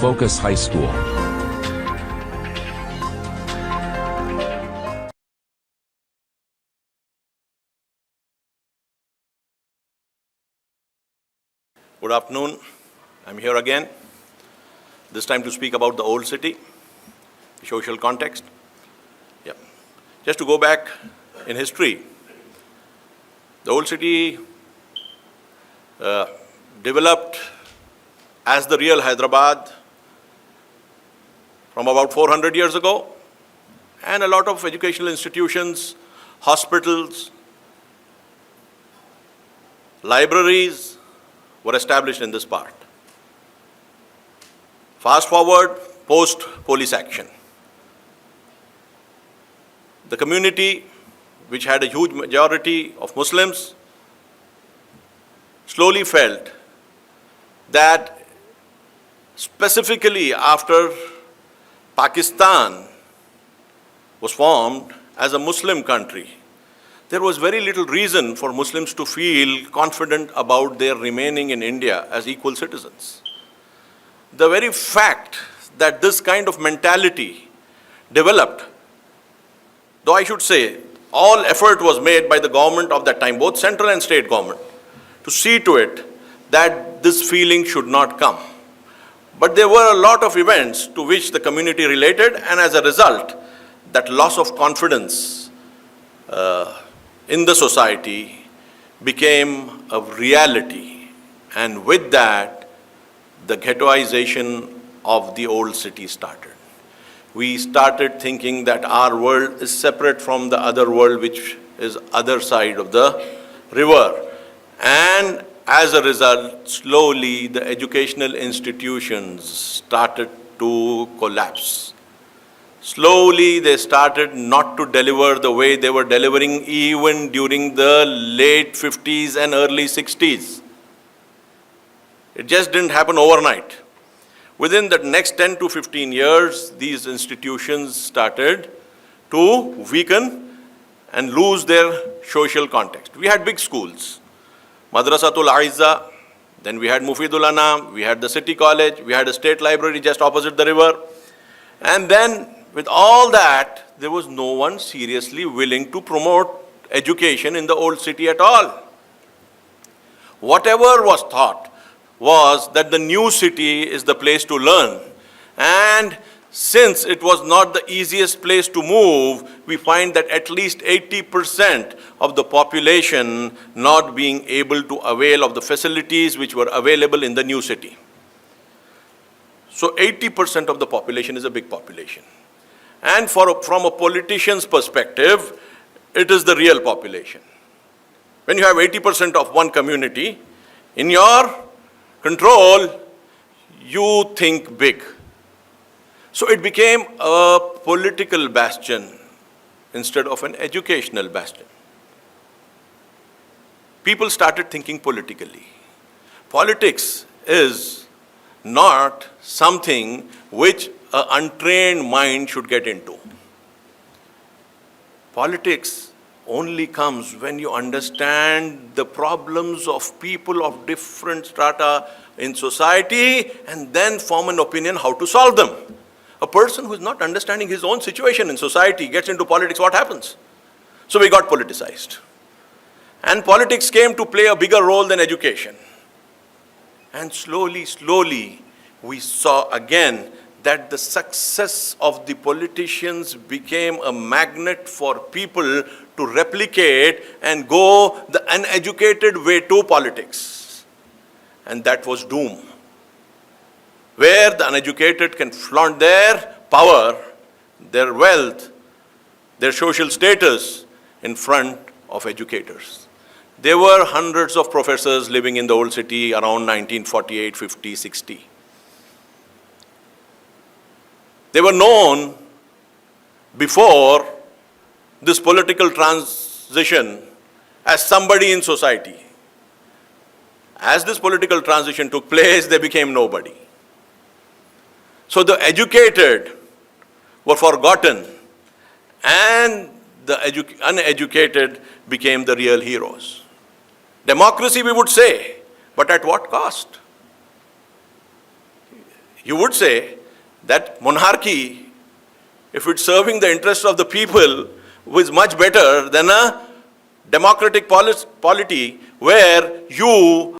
Focus High School. Good afternoon. I'm here again, this time to speak about the old city, the social context. Yeah. Just to go back in history, the old city developed as the real Hyderabad from about 400 years ago, and a lot of educational institutions, hospitals, libraries were established in this part. Fast forward, post-police action. The community, which had a huge majority of Muslims, slowly felt that specifically after Pakistan was formed as a Muslim country, there was very little reason for Muslims to feel confident about their remaining in India as equal citizens. The very fact that this kind of mentality developed, though I should say all effort was made by the government of that time, both central and state government, to see to it that this feeling should not come. But there were a lot of events to which the community related, and as a result, that loss of confidence in the society became a reality. And with that, the ghettoization of the old city started. We started thinking that our world is separate from the other world, which is other side of the river. And as a result, slowly the educational institutions started to collapse. Slowly they started not to deliver the way they were delivering even during the late 50s and early 60s. It just didn't happen overnight. Within the next 10 to 15 years, these institutions started to weaken and lose their social context. We had big schools. Madrasatul Aizza, then we had Mufidul Anam, we had the city college, we had a state library just opposite the river. And then with all that, there was no one seriously willing to promote education in the old city at all. Whatever was thought was that the new city is the place to learn. And since it was not the easiest place to move, we find that at least 80% of the population not being able to avail of the facilities which were available in the new city. So 80% of the population is a big population. And from a politician's perspective, it is the real population. When you have 80% of one community in your control, you think big. So it became a political bastion instead of an educational bastion. People started thinking politically. Politics is not something which an untrained mind should get into. Politics only comes when you understand the problems of people of different strata in society and then form an opinion how to solve them. A person who is not understanding his own situation in society gets into politics, what happens? So we got politicized. And politics came to play a bigger role than education. And slowly, we saw again that the success of the politicians became a magnet for people to replicate and go the uneducated way to politics. And that was doom, where the uneducated can flaunt their power, their wealth, their social status in front of educators. There were hundreds of professors living in the old city around 1948, 50, 60. They were known before this political transition as somebody in society. As this political transition took place, they became nobody. So the educated were forgotten and the uneducated became the real heroes. Democracy, we would say, but at what cost? You would say that monarchy, if it's serving the interest of the people, was much better than a democratic polity where you